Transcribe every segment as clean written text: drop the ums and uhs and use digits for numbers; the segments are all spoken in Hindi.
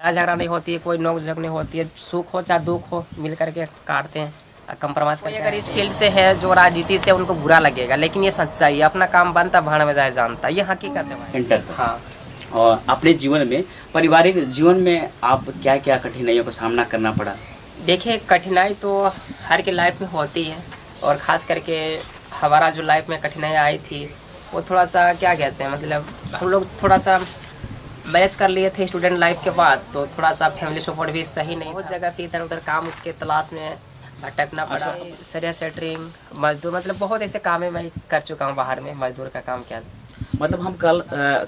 झगड़ा नहीं होती है, कोई नोक झोंक नहीं होती है, सुख हो चाहे दुख हो मिल करके काटते हैं, कंप्रोमाइज करते हैं। अगर इस फील्ड से है जो राजनीति से उनको बुरा लगेगा, लेकिन ये सच्चाई है, अपना काम बनता भाड़ में जाए जानता, ये हकीकत है। इंटर हाँ। और अपने जीवन में, पारिवारिक जीवन में आप क्या क्या कठिनाइयों का सामना करना पड़ा? देखिए, कठिनाई तो हर की लाइफ में होती है, और ख़ास करके हमारा जो लाइफ में कठिनाई आई थी वो थोड़ा सा क्या कहते हैं, मतलब हम लोग थोड़ा सा मैनेज कर लिए थे स्टूडेंट लाइफ के बाद, तो थोड़ा सा फैमिली सपोर्ट भी सही नहीं, बहुत जगह पे इधर उधर काम के तलाश में भटकना पड़ा। सरिया सेटरिंग, मजदूर, मतलब बहुत ऐसे काम है मैं कर चुका हूँ बाहर में, मजदूर का काम किया। मतलब हम कल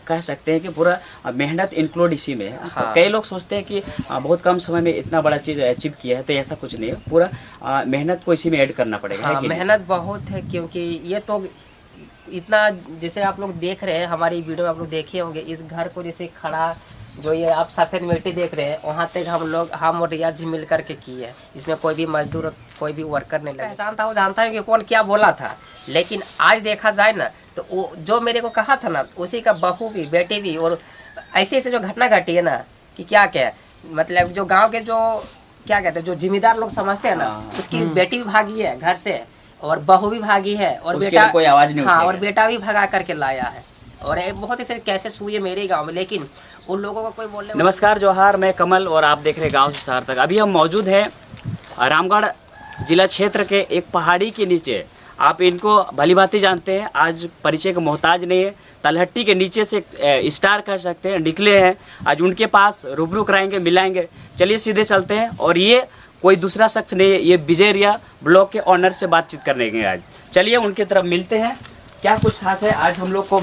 कह सकते हैं कि पूरा मेहनत इंक्लूड इसी में है। हाँ। तो कई लोग सोचते हैं कि बहुत कम समय में इतना बड़ा चीज़ अचीव किया है, तो ऐसा कुछ नहीं है, पूरा मेहनत को इसी में ऐड करना पड़ेगा। हाँ, मेहनत बहुत है, क्योंकि ये तो इतना, जैसे आप लोग देख रहे हैं हमारी वीडियो में, आप लोग देखे होंगे इस घर को जैसे खड़ा, जो ये आप सफ़ेद मिट्टी देख रहे हैं, वहाँ तक हम और रियाज जी मिल करके की है। इसमें कोई भी मजदूर, कोई भी वर्कर नहीं लगा। पहचान था, वो जानता है कि कौन क्या बोला था, लेकिन आज देखा जाए ना तो वो जो मेरे को कहा था ना, उसी का बहू भी, बेटी भी, और ऐसे ऐसे जो घटना घटी है ना कि क्या क्या मतलब जो गाँव के जो क्या कहते हैं, जो जिम्मेदार लोग समझते हैं ना, उसकी बेटी भी भागी है घर से, और बहू भी भागी है, और बेटा कोई आवाज नहीं। हाँ, और बेटा भी भगा करके लाया है, और एक बहुत ही सारे केसेस हुए मेरे गांव में, लेकिन उन लोगों को कोई बोलने। नमस्कार जोहार, मैं कमल और आप देख रहे हैं गांव से शहर तक। अभी हम मौजूद हैं रामगढ़ जिला क्षेत्र के एक पहाड़ी के नीचे। आप इनको भली भांति जानते हैं, आज परिचय का मोहताज नहीं है। तलहट्टी के नीचे से स्टार कह सकते हैं, निकले हैं। आज उनके पास रूबरू कराएंगे, मिलाएंगे। चलिए सीधे चलते हैं। और ये कोई दूसरा शख्स नहीं है, ये बिजेरिया ब्लॉक के ऑनर से बातचीत करने के आज। चलिए उनकी तरफ मिलते हैं, क्या कुछ खास है। आज हम लोग को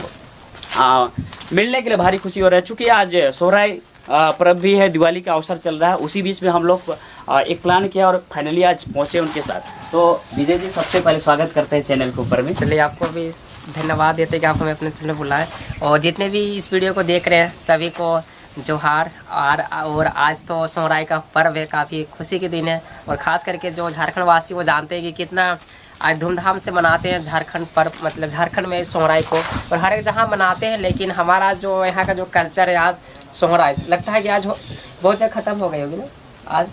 मिलने के लिए भारी खुशी हो रहा है, चूँकि आज सोहराई पर्व भी है, दिवाली का अवसर चल रहा है। उसी बीच में हम लोग एक प्लान किया और फाइनली आज पहुँचे उनके साथ। तो विजय जी, सबसे पहले स्वागत करते हैं चैनल के ऊपर में। चलिए, आपको भी धन्यवाद देते हैं कि आप हमें अपने चैनल बुलाएं, और जितने भी इस वीडियो को देख रहे हैं सभी को जोहार। और आज तो सोहराई का पर्व है, काफ़ी खुशी के दिन है, और ख़ास करके जो झारखंड वासी वो जानते हैं कि कितना आज धूमधाम से मनाते हैं झारखंड पर्व, मतलब झारखंड में सोहराई को, और हर एक जगह मनाते हैं, लेकिन हमारा जो यहाँ का जो कल्चर है, आज सोहराई लगता है कि आज बहुत जगह ख़त्म हो गई होगी ना आज।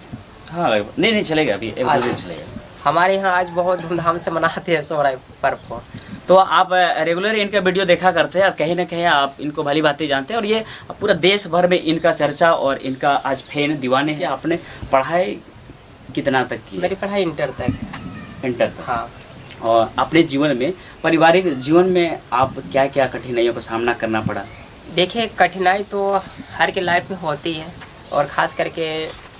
हाँ, नहीं चलेगा, अभी एक दो दिन चलेगा। हमारे यहाँ आज बहुत धूमधाम से मनाते हैं सोहराई पर्व को। तो आप रेगुलर इनका वीडियो देखा करते हैं, और कहीं ना कहीं आप इनको भली बातें जानते हैं, और ये पूरा देश भर में इनका चर्चा और इनका आज फैन दीवाने हैं। आपने पढ़ाई कितना तक की? मेरी पढ़ाई इंटर तक। इंटर तक। हाँ। और अपने जीवन में, पारिवारिक जीवन में आप क्या क्या कठिनाइयों का सामना करना पड़ा? देखिए, कठिनाई तो हर की लाइफ में होती है, और ख़ास करके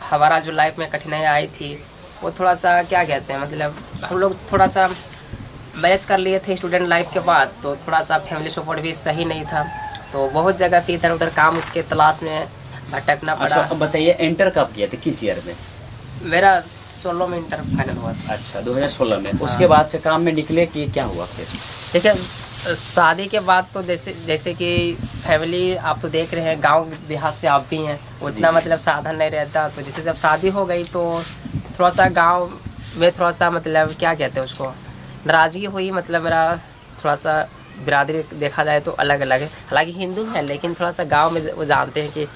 हमारा जो लाइफ में कठिनाई आई थी वो थोड़ा सा क्या कहते हैं, मतलब हम लोग थोड़ा सा मैनेज कर लिए थे स्टूडेंट लाइफ के बाद, तो थोड़ा सा फैमिली सपोर्ट भी सही नहीं था, तो बहुत जगह पे इधर उधर काम के तलाश में भटकना पड़ा। अच्छा, बताइए, इंटर कब किया था, किस ईयर में? मेरा 16 में इंटर फाइनल हुआ था। अच्छा, 2016 में। उसके बाद से काम में निकले कि क्या हुआ फिर? देखिए, शादी के बाद तो जैसे कि फैमिली आप तो देख रहे हैं, गांव देहात से आप भी हैं, उतना मतलब साधन नहीं रहता, तो जैसे जब शादी हो गई तो थोड़ा सा गांव में थोड़ा सा मतलब क्या कहते हैं उसको, नाराज़गी हुई। मतलब मेरा थोड़ा सा बिरादरी देखा जाए तो अलग अलग है, हालांकि हिंदू है, लेकिन थोड़ा सा गांव में वो जानते हैं कि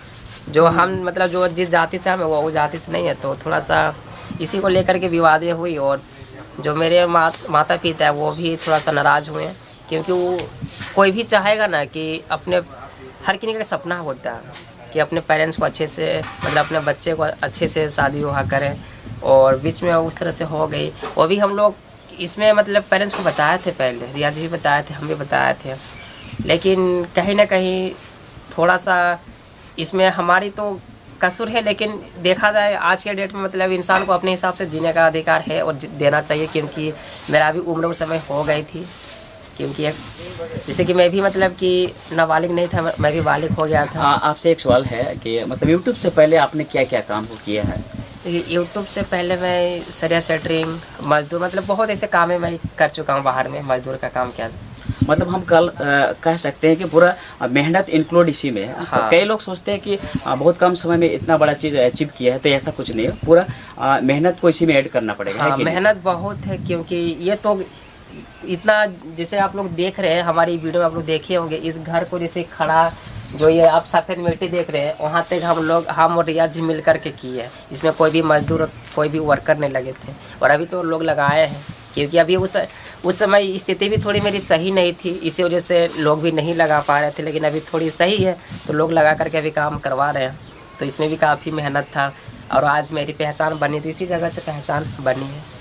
जो हम मतलब जो जिस जाति से हम वो जाति से नहीं है, तो थोड़ा सा इसी को लेकर के विवादें हुई। और जो मेरे माता पिता है वो भी थोड़ा सा नाराज़ हुए हैं, क्योंकि वो कोई भी चाहेगा ना कि अपने, हर किसी का सपना होता है कि अपने पेरेंट्स को अच्छे से, मतलब अपने बच्चे को अच्छे से शादी विवाह करें, और बीच में उस तरह से हो गई। वो भी हम लोग इसमें मतलब पेरेंट्स को बताए थे, पहले रियाज भी बताए थे, हम भी बताए थे, लेकिन कहीं ना कहीं थोड़ा सा इसमें हमारी तो कसूर है, लेकिन देखा जाए आज के डेट में मतलब इंसान को अपने हिसाब से जीने का अधिकार है, और देना चाहिए, क्योंकि मेरा भी उम्र उस समय हो गई थी, क्योंकि एक जैसे कि मैं भी मतलब कि नाबालिग नहीं था, मैं भी बालिग हो गया था। आपसे एक सवाल है कि मतलब यूट्यूब से पहले आपने क्या क्या काम को किया है? यूट्यूब से पहले मैं सरिया सेटरिंग, मजदूर, मतलब बहुत ऐसे काम है मैं कर चुका हूँ बाहर में, मजदूर का काम किया। मतलब हम कल कह सकते हैं कि पूरा मेहनत इंक्लूड इसी में है। हाँ। तो कई लोग सोचते हैं कि बहुत कम समय में इतना बड़ा चीज़ अचीव किया है, तो ऐसा कुछ नहीं है, पूरा मेहनत को इसी में ऐड करना पड़ेगा। हाँ, मेहनत बहुत है, क्योंकि ये तो इतना, जैसे आप लोग देख रहे हैं हमारी वीडियो में, आप लोग देखे होंगे इस घर को जैसे खड़ा, जो ये आप सफ़ेद मिट्टी देख रहे हैं वहाँ तक हम और रियाज जी मिल करके किए हैं। इसमें कोई भी मजदूर कोई भी वर्कर नहीं लगे थे और अभी तो लोग लगाए हैं, क्योंकि अभी उस समय स्थिति भी थोड़ी मेरी सही नहीं थी, इसी वजह से लोग भी नहीं लगा पा रहे थे। लेकिन अभी थोड़ी सही है तो लोग लगा करके अभी काम करवा रहे हैं। तो इसमें भी काफ़ी मेहनत था और आज मेरी पहचान बनी, तो इसी जगह से पहचान बनी है।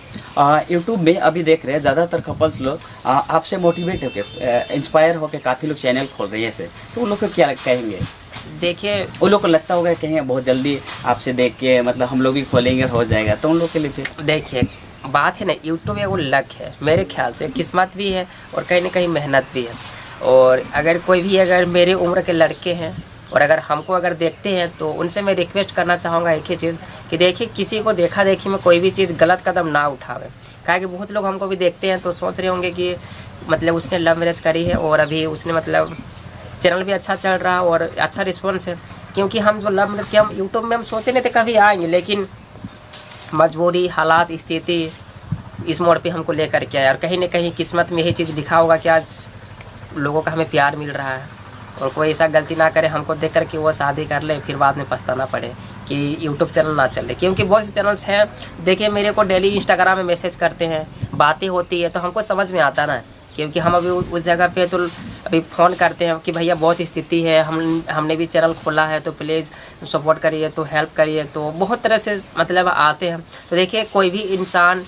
यूट्यूब में अभी देख रहे हैं ज़्यादातर कपल्स लोग आपसे मोटिवेट होकर इंस्पायर होकर काफ़ी लोग चैनल खोल रहे हैं ऐसे, तो उन लोग को क्या कहेंगे? देखिए उन लोग को लगता होगा कहीं बहुत जल्दी आपसे देख के मतलब हम लोग भी खोलेंगे हो जाएगा, तो उन लोग के लिए फिर देखिए बात है ना, यूट्यूब एक वो लक है, मेरे ख्याल से किस्मत भी है और कहीं ना कहीं मेहनत भी है। और अगर कोई भी अगर मेरी उम्र के लड़के हैं और अगर हमको अगर देखते हैं तो उनसे मैं रिक्वेस्ट करना चाहूँगा एक ही चीज़ कि देखिए किसी को देखा देखी में कोई भी चीज़ गलत कदम ना उठावे। क्या कि बहुत लोग हमको भी देखते हैं तो सोच रहे होंगे कि मतलब उसने लव मैरिज करी है और अभी उसने मतलब चैनल भी अच्छा चल रहा है और अच्छा रिस्पॉन्स है। क्योंकि हम जो लव मैरिज किया हम यूट्यूब में हम सोचे नहीं थे कभी आएंगे, लेकिन मजबूरी हालात स्थिति इस मोड़ पे हमको लेकर के आया और कहीं ना कहीं किस्मत में यही चीज़ लिखा होगा कि आज लोगों का हमें प्यार मिल रहा है। और कोई ऐसा गलती ना करे हमको देख कर के वो शादी कर ले फिर बाद में पछताना पड़े कि यूट्यूब चैनल ना चले। क्योंकि बहुत से चैनल्स हैं, देखिए मेरे को डेली इंस्टाग्राम में मैसेज करते हैं, बातें होती है तो हमको समझ में आता ना, क्योंकि हम अभी उस जगह पे तो अभी फ़ोन करते हैं कि भैया बहुत स्थिति है, हमने भी चैनल खोला है तो प्लीज़ सपोर्ट करिए, तो हेल्प करिए, तो बहुत तरह से मतलब आते हैं। तो देखिए कोई भी इंसान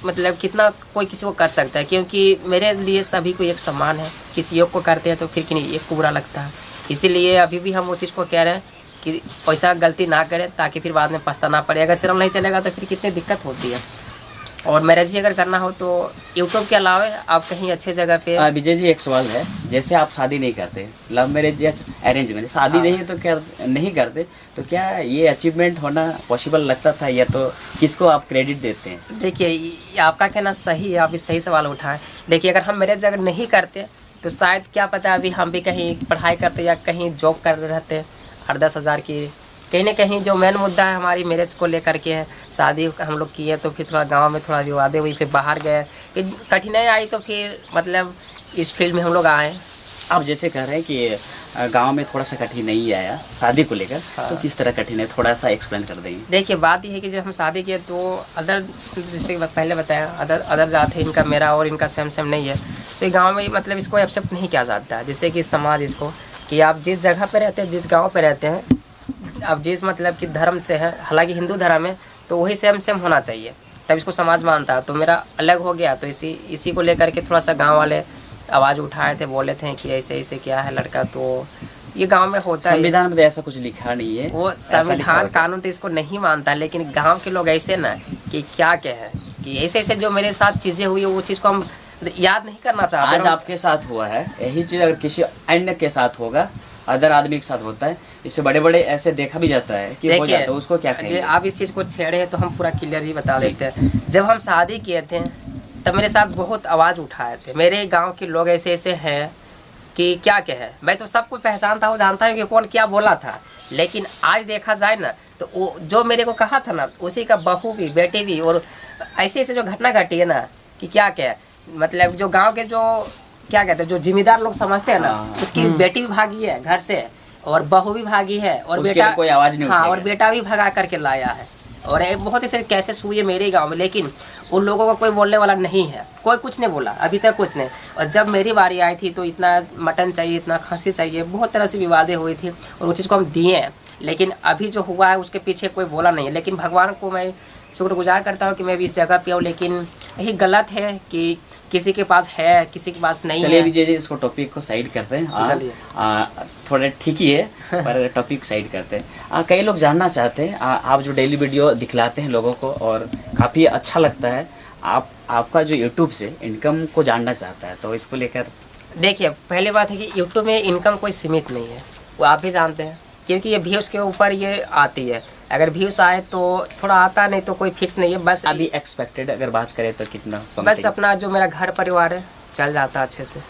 मतलब कितना कोई किसी को कर सकता है, क्योंकि मेरे लिए सभी को एक समान है। किसी एक को करते हैं तो फिर कि नहीं एक को बुरा लगता है। इसीलिए अभी भी हम वो चीज़ को कह रहे हैं कि ऐसा गलती ना करें ताकि फिर बाद में पछताना पड़े। अगर चैनल नहीं चलेगा तो फिर कितनी दिक्कत होती है। और मैरिज ही अगर करना हो तो यूट्यूब के अलावा आप कहीं अच्छे जगह पे। विजय जी एक सवाल है, जैसे आप शादी नहीं करते, लव मैरिज या अरेंज मैरिज, शादी नहीं है तो क्या नहीं करते, तो क्या ये अचीवमेंट होना पॉसिबल लगता था या तो किसको आप क्रेडिट देते हैं? देखिए आपका कहना सही है, आप इस सही सवाल उठाएं। देखिए अगर हम मैरिज अगर नहीं करते तो शायद क्या पता अभी हम भी कहीं पढ़ाई करते या कहीं जॉब कर रहते 8-10 हज़ार की। कहीं ना कहीं जो मेन मुद्दा है हमारी मैरिज को लेकर के है, शादी हम लोग किए तो फिर थोड़ा गांव में थोड़ा विवादें हुई, फिर बाहर गए, फिर कठिनाई आई तो फिर मतलब इस फील्ड में हम लोग आए। आप जैसे कह रहे हैं कि गांव में थोड़ा सा कठिनाई आया शादी को लेकर, तो किस तरह कठिनाई थोड़ा सा एक्सप्लेन कर देंगे? देखिए बात यह है कि जब हम शादी किए तो अदर जैसे पहले बताया अदर जात है, इनका मेरा और इनका सेम नहीं है, तो गाँव में मतलब इसको एक्सेप्ट नहीं किया जाता है। जैसे कि समाज इसको कि आप जिस जगह पर रहते हैं, जिस गाँव पर रहते हैं, आप जिस मतलब कि धर्म से हैं, हालांकि हिंदू धर्म है तो वही सेम होना चाहिए, तब इसको समाज मानता है। तो मेरा अलग हो गया तो इसी को लेकर के थोड़ा सा गांव वाले आवाज़ उठाए थे, बोले थे कि ऐसे ऐसे क्या है लड़का, तो ये गांव में होता है। संविधान में तो ऐसा कुछ लिखा नहीं है, वो संविधान कानून तो इसको नहीं मानता, लेकिन गाँव के लोग ऐसे ना कि क्या कहें कि ऐसे ऐसे जो मेरे साथ चीज़ें हुई वो चीज़ को हम याद नहीं करना चाहते। आज आपके साथ हुआ है, यही चीज़ अगर किसी अन्य के साथ होगा, अदर आदमी के साथ होता है, इससे बड़े बड़े ऐसे देखा भी जाता है कि हो जाता है, उसको क्या कहेंगे? आप इस चीज़ को छेड़े हैं तो हम पूरा क्लियर ही बता देते हैं। जब हम शादी किए थे तब मेरे साथ बहुत आवाज़ उठाए थे, मेरे गांव के लोग ऐसे ऐसे हैं कि क्या कहें। मैं तो सब कुछ पहचानता हूँ, जानता हूँ कि कौन क्या बोला था, लेकिन आज देखा जाए ना तो वो जो मेरे को कहा था ना उसी का बहू भी बेटी भी, और ऐसे ऐसे जो घटना घटी है ना कि क्या कहें, मतलब जो गाँव के जो क्या कहते हैं जो जिम्मेदार लोग समझते हैं ना, उसकी बेटी भी भागी है घर से और बहू भी भागी है और बेटा कोई आवाज नहीं, हाँ, और बेटा भी भगा करके लाया है। और बहुत ऐसे केसेस हुए मेरे गांव में, लेकिन उन लोगों को कोई बोलने वाला नहीं है, कोई कुछ नहीं बोला अभी तक कुछ नहीं। और जब मेरी बारी आई थी तो इतना मटन चाहिए, इतना खस्सी चाहिए, बहुत तरह से विवादें हुई थी और वो चीज़ को हम दिए हैं। लेकिन अभी जो हुआ है उसके पीछे कोई बोला नहीं है, लेकिन भगवान को मैं शुक्रगुजार करता हूँ कि मैं भी इस जगह पे हूँ। लेकिन यही गलत है कि किसी के पास है किसी के पास नहीं है। चलिए विजय जी इसको टॉपिक को साइड करते हैं, चलिए थोड़ा ठीक ही है पर टॉपिक साइड करते हैं। कई लोग जानना चाहते हैं, आप जो डेली वीडियो दिखलाते हैं लोगों को और काफ़ी अच्छा लगता है, आपका जो यूट्यूब से इनकम को जानना चाहता है, तो इसको लेकर। देखिए पहली बात है कि यूट्यूब में इनकम कोई सीमित नहीं है, वो आप भी जानते हैं, क्योंकि ये व्यूज़ के ऊपर ये आती है। अगर व्यूज़ आए तो थोड़ा आता, नहीं तो कोई फिक्स नहीं है। बस अभी एक्सपेक्टेड अगर बात करें तो कितना? बस अपना जो मेरा घर परिवार है चल जाता है अच्छे से।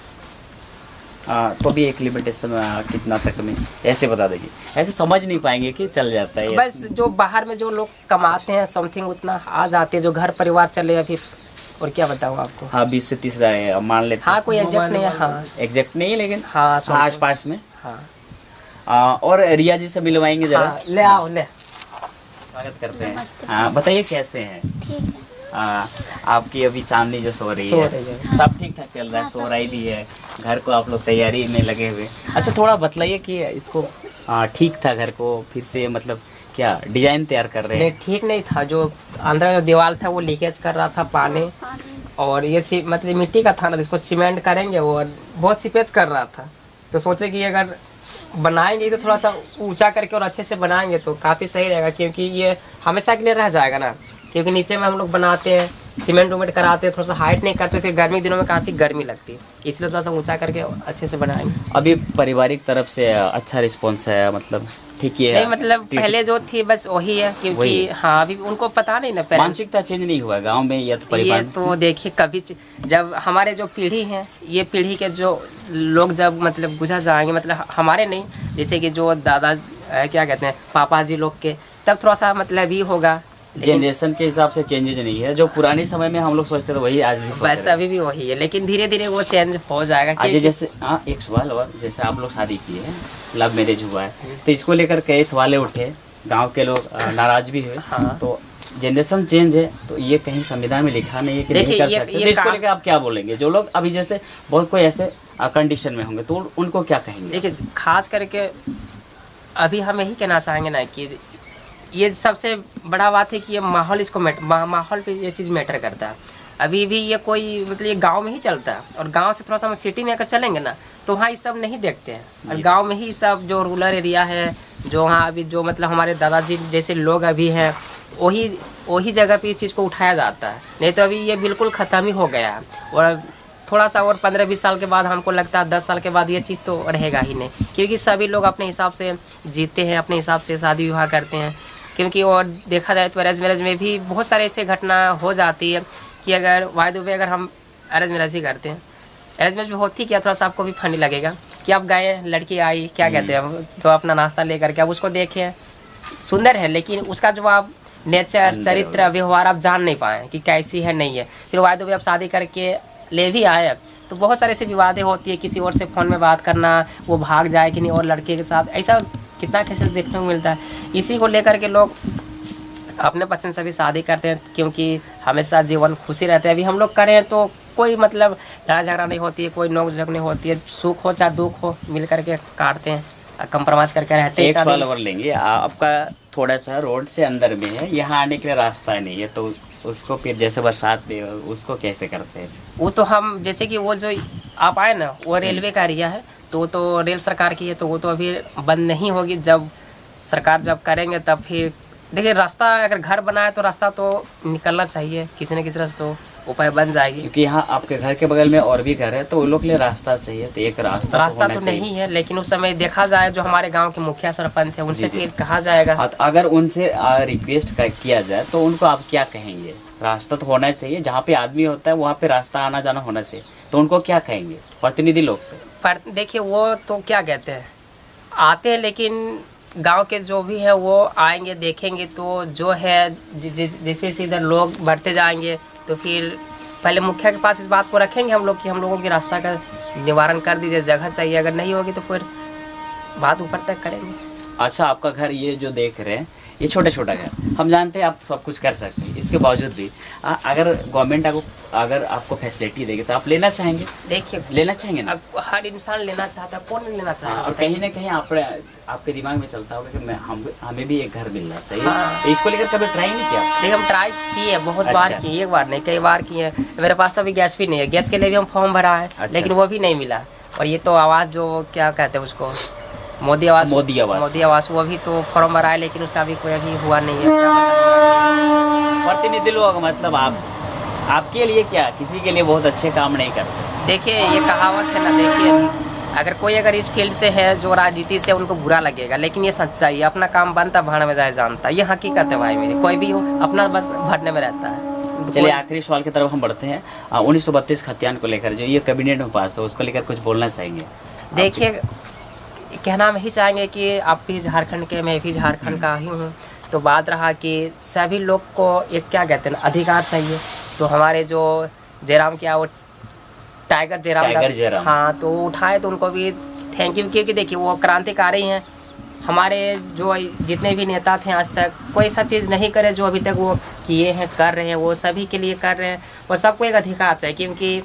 तो भी एक लिमिटेशन कितना तक में ऐसे बता देंगे, ऐसे समझ नहीं पाएंगे कि चल जाता है। बस जो बाहर में जो लोग कमाते हैं समथिंग उतना आ जाते हैं, जो घर परिवार चले अभी, और क्या बताऊँ आपको। हाँ 20 से 30 मान लेते हैं। हाँ कोई एग्जैक्ट नहीं है, हाँ एग्जैक्ट नहीं है, लेकिन हाँ आस पास में। हाँ और रिया जी से मिलवाएंगे जरा। हाँ, ले आओ ले। स्वागत करते हैं। हाँ, बताइए कैसे हैं? ठीक है। आपकी अभी चांदनी जो सो रही है, सब ठीक ठाक चल रहा है? सो रही भी है, घर को आप लोग तैयारी में लगे हुए। अच्छा, थोड़ा बतलाइए कि इसको ठीक था घर को फिर से, मतलब क्या डिजाइन तैयार कर रहे नहीं, हैं? ठीक नहीं था। जो अंदर जो दीवार था वो लीकेज कर रहा था पानी, और ये मतलब मिट्टी का था ना, जिसको सीमेंट करेंगे, और बहुत सीपेज कर रहा था। तो सोचे कि अगर बनाएंगे तो थोड़ा सा ऊंचा करके और अच्छे से बनाएंगे तो काफ़ी सही रहेगा, क्योंकि ये हमेशा के लिए रह जाएगा ना। क्योंकि नीचे में हम लोग बनाते हैं, सीमेंट उमेंट कराते हैं, थोड़ा सा हाइट नहीं करते, फिर गर्मी दिनों में काफ़ी गर्मी लगती है, इसलिए थोड़ा सा ऊंचा करके अच्छे से बनाएंगे। अभी पारिवारिक तरफ से अच्छा रिस्पॉन्स है, मतलब ठीक ही है? नहीं, मतलब पहले जो थी बस वही है, वही क्योंकि है। हाँ अभी उनको पता नहीं ना, पेरेंट्स। मानसिकता चेंज नहीं हुआ गांव में या तो ये परिवार? तो देखिए कभी जब हमारे जो पीढ़ी है, ये पीढ़ी के जो लोग जब मतलब गुजर जाएंगे, मतलब हमारे नहीं, जैसे कि जो दादा क्या कहते हैं पापा जी लोग के, तब थोड़ा सा मतलब ये होगा। लेकिन जनरेशन के हिसाब से चेंजेज नहीं है, जो पुराने समय में हम लोग सोचते थे वही आज भी सोच वैसे रहे हैं। अभी भी वही है, लेकिन धीरे धीरे वो चेंज हो जाएगा। आगे जैसे एक सवाल और, जैसे आप लोग शादी किए हैं, लव मैरिज हुआ है, तो इसको लेकर कई सवाल उठे, गांव के लोग नाराज भी हुए। हाँ। तो जनरेशन चेंज है, तो ये कहीं संविधान में लिखा नहीं है कि नहीं देखिए, कर ये- सकते, ये तो इसको काम- लेकर आप क्या बोलेंगे? जो लोग अभी जैसे बहुत कोई ऐसे कंडीशन में होंगे तो उनको क्या कहेंगे? देखिए, खास करके अभी हम यही कहना चाहेंगे ना कि ये सबसे बड़ा बात है कि ये माहौल इसको माहौल पे ये चीज़ मैटर करता है। अभी भी ये कोई मतलब ये गांव में ही चलता है, और गांव से थोड़ा सा हम सिटी में अगर चलेंगे ना तो वहाँ ये सब नहीं देखते हैं, और गांव में ही सब जो रूरल एरिया है, जो वहाँ अभी जो मतलब हमारे दादाजी जैसे लोग अभी हैं, वही जगह पे इस चीज़ को उठाया जाता है। नहीं तो अभी ये बिल्कुल ख़त्म ही हो गया है, और थोड़ा सा और 15-20 साल के बाद हमको लगता है 10 साल के बाद ये चीज़ तो रहेगा ही नहीं, क्योंकि सभी लोग अपने हिसाब से जीते हैं, अपने हिसाब से शादी विवाह करते हैं। क्योंकि और देखा जाए तो अरेंज मैरिज में भी बहुत सारे ऐसे घटना हो जाती है कि अगर वाई द वे अगर हम अरेंज मैरिज ही करते हैं, अरेंज मैरिज में होती क्या, थोड़ा सा आपको भी फनी लगेगा कि आप गए, लड़की आई, क्या कहते हैं, तो अपना नाश्ता लेकर के आप उसको देखें, सुंदर है, लेकिन उसका जो आप नेचर, चरित्र, व्यवहार आप जान नहीं पाए कि कैसी है नहीं है। फिर वाई द वे आप शादी करके ले भी आए तो बहुत सारे ऐसी विवादें होती है, किसी और से फ़ोन में बात करना, वो भाग जाए कि नहीं और लड़के के साथ, ऐसा कितना केसेस देखने को मिलता है। इसी को लेकर के लोग अपने पसंद से भी शादी करते हैं, क्योंकि हमेशा जीवन खुशी रहते हैं। अभी हम लोग करें तो कोई मतलब लड़ाई झगड़ा नहीं होती है, कोई नोक झोंक नहीं होती है, सुख हो चाहे दुख हो मिल करके काटते हैं, कंप्रोमाइज करके रहते हैं। एक सवाल और लेंगे, आपका थोड़ा सा रोड से अंदर में है, यहाँ आने के लिए रास्ता नहीं है, तो उसको फिर जैसे बरसात में उसको कैसे करते हैं? वो तो हम जैसे कि वो जो आप आए ना, वो रेलवे का एरिया है, तो वो तो रेल सरकार की है, तो वो तो अभी बंद नहीं होगी। जब सरकार जब करेंगे तब फिर देखिए, रास्ता अगर घर बना है तो रास्ता तो निकलना चाहिए, किसी न किसी तरह से तो उपाय बन जाएगी। क्योंकि यहाँ आपके घर के बगल में और भी घर है, तो उन लोग के लिए रास्ता चाहिए, तो एक रास्ता तो नहीं है, लेकिन उस समय देखा जाए जो हमारे गांव के मुखिया सरपंच है, उनसे जी, जी। फिर कहा जाएगा। हाँ, तो अगर उनसे रिक्वेस्ट किया जाए तो उनको आप क्या कहेंगे? रास्ता तो होना चाहिए, जहाँ पे आदमी होता है वहाँ पे रास्ता आना जाना होना चाहिए, तो उनको क्या कहेंगे प्रतिनिधि लोग से? पर देखिए, वो तो क्या कहते हैं, आते हैं, लेकिन गांव के जो भी हैं वो आएंगे, देखेंगे, तो जो है जैसे इधर लोग बढ़ते जाएंगे तो फिर पहले मुखिया के पास इस बात को रखेंगे हम लोग कि हम लोगों की रास्ता का निवारण कर दीजिए, जगह चाहिए। अगर नहीं होगी तो फिर बात ऊपर तक करेंगे। अच्छा, आपका घर ये जो देख रहे हैं, ये छोटा छोटा घर, हम जानते हैं आप सब कुछ कर सकते हैं, इसके बावजूद भी अगर गवर्नमेंट अगर आपको फैसिलिटी देगी तो आप लेना चाहेंगे? देखिए, लेना चाहेंगे ना? हर इंसान लेना चाहता है, कौन नहीं लेना हाँ, चाहता। और कहीं ना कहीं आपके दिमाग में चलता होगा कि हमें भी एक घर मिलना चाहिए। हाँ। तो इसको लेकर कभी ट्राई नहीं किया? देखिए, हम ट्राई किए, बहुत बार अच्छा। किए, एक बार नहीं कई बार किए। मेरे पास तो अभी गैस भी नहीं है, गैस के लिए भी हम फॉर्म भरा है, अच्छा। लेकिन वो भी नहीं मिला। और ये तो आवास जो क्या कहते हैं उसको, मोदी आवास, वो भी तो फॉर्म भरा है, लेकिन उसका भी कोई अभी हुआ नहीं है। क्या पता। प्रतिनिधि लोग मतलब आपके लिए क्या, किसी के लिए बहुत अच्छे काम नहीं करते? देखिए, ये कहावत है ना, देखिए अगर इस फील्ड से है, जो राजनीति से, उनको बुरा लगेगा, लेकिन ये सच्चाई है। अपना काम बनता भाड़ में जाए जानता, ये हकीकत है भाई मेरी। कोई भी हो अपना बस भरने में रहता है। चलिए, आखिरी सवाल की तरफ हम बढ़ते हैं। 1932 खतियान को लेकर जो ये कैबिनेट में पास हो, उसको लेकर कुछ बोलना चाहेंगे? देखिए, कहना हम ही चाहेंगे कि आप भी झारखंड के, मैं भी झारखंड का ही हूँ, तो बात रहा कि सभी लोग को एक क्या कहते हैं अधिकार चाहिए। तो हमारे जो जयराम क्या वो टाइगर जयराम, जयराम। हाँ, तो वो उठाए तो उनको भी थैंक यू, क्योंकि देखिए वो क्रांतिकारी हैं। हमारे जो जितने भी नेता थे आज तक कोई ऐसा चीज़ नहीं करे जो अभी तक वो किए हैं, कर रहे हैं, वो सभी के लिए कर रहे हैं। और सबको एक अधिकार चाहिए, क्योंकि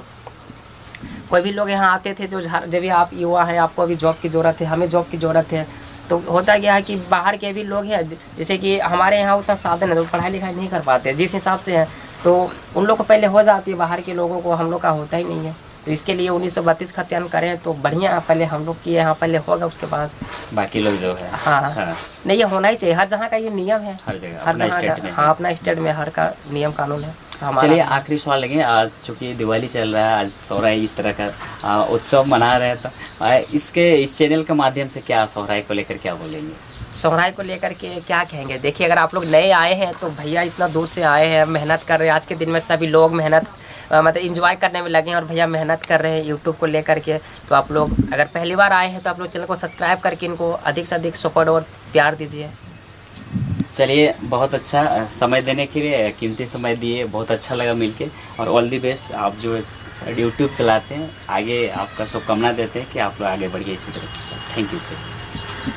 कोई भी लोग यहाँ आते थे जो जब भी आप युवा हैं, आपको अभी जॉब की ज़रूरत है, हमें जॉब की ज़रूरत है, तो होता क्या है कि बाहर के भी लोग हैं, जैसे कि हमारे यहाँ उतना साधन है तो पढ़ाई लिखाई नहीं कर पाते जिस हिसाब से हैं, तो उन लोग को पहले हो जाती है, बाहर के लोगों को, हम लोग का होता ही नहीं है। तो इसके लिए 1932 खतियान करें तो बढ़िया, पहले हम लोग किए यहाँ, पहले होगा उसके बाद बाकी लोग जो है। हाँ, हाँ। नहीं ये होना ही चाहिए, हर जगह का ये नियम है, हर जगह हर अपना जगह स्टेट में का, हाँ अपना स्टेट में हर का नियम कानून है। तो हमारा चलिए आखिरी सवाल लगे, आज चूँकि दिवाली चल रहा है, आज सोहराई इस तरह का उत्सव मना रहे हैं, तो इस चैनल के माध्यम से क्या सोहराई को लेकर क्या बोलेंगे? सोहराई को लेकर के क्या कहेंगे, देखिए अगर आप लोग नए आए हैं तो भैया इतना दूर से आए हैं, मेहनत कर रहे हैं। आज के दिन में सभी लोग मेहनत मतलब इंजॉय करने में लगे हैं, और भैया मेहनत कर रहे हैं यूट्यूब को लेकर के। तो आप लोग अगर पहली बार आए हैं तो आप लोग चैनल को सब्सक्राइब करके इनको अधिक से अधिक सपोर्ट और प्यार दीजिए। चलिए, बहुत अच्छा समय देने के लिए, कीमती समय दिए, बहुत अच्छा लगा मिलके, और ऑल दी बेस्ट। आप जो यूट्यूब चलाते हैं, आगे आपका शुभकामना देते हैं कि आप लोग आगे बढ़िए इसी तरह। Thank you.